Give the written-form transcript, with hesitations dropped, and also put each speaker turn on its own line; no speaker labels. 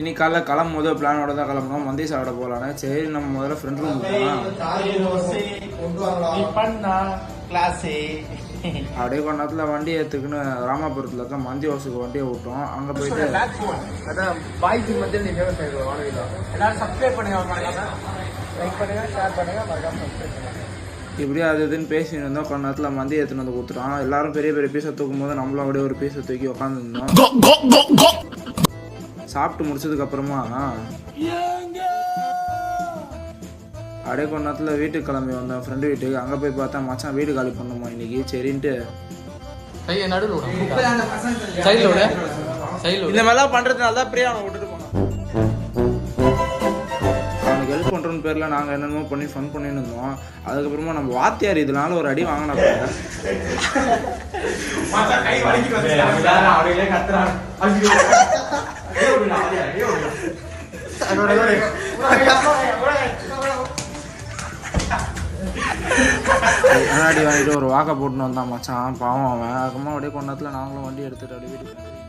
இன்னைக்கு காலைல கிளம்பும் போது பிளானோட தான் கிளம்பணும். மந்தி சாப்பிட போகலான்னு. சரி நம்ம முதல்ல ஃப்ரெண்ட் ரூம் அப்படியே கொஞ்ச நேரத்தில் வண்டி ஏற்றுக்குன்னு ராமாபுரத்தில் இருக்க மந்தி ஹவுஸுக்கு வண்டியை விட்டோம். அங்கே போயிட்டு இப்படியே அது இதுன்னு பேசிட்டு இருந்தோம். கொஞ்ச நேரத்தில் மந்தி ஏற்றுன்னு வந்து கொடுத்துட்டோம். எல்லாரும் பெரிய பெரிய பீஸை தூக்கும் போது நம்மளும் அப்படியே ஒரு பீஸை தூக்கி உட்காந்துருந்தோம். சாப்பிட்டு முடிச்சதுக்கு அப்புறமா அப்படியே கொஞ்ச நேரத்தில் வீட்டுக்கு கிளம்பி வந்தேன் ஃப்ரெண்டு வீட்டுக்கு. அங்கே போய் பார்த்தா மச்சான் வீடு காலி பண்ணுமா இன்னைக்கு. சரின்ட்டு இந்த மாதிரிலாம் பண்ணுறதுனால தான் பிரியா அவனை விட்டுட்டு போனோம். அவனுக்கு ஹெல்ப் பண்ணுறோன்னு பேரில் நாங்கள் என்னென்னமோ பண்ணி ஃபன் பண்ணின்னு இருந்தோம். அதுக்கப்புறமா நம்ம வாத்தியார் இதனால ஒரு அடி வாங்கினா அடி வாங்கிட்டு ஒரு வாக்கை போட்டுன்னு வந்தான் மச்சான். பாவம் அவன். அதுக்கப்புறமா அப்படியே கொஞ்ச நேரத்தில் நாங்களும் வண்டி எடுத்துகிட்டு அப்படியே வீட்டுக்கு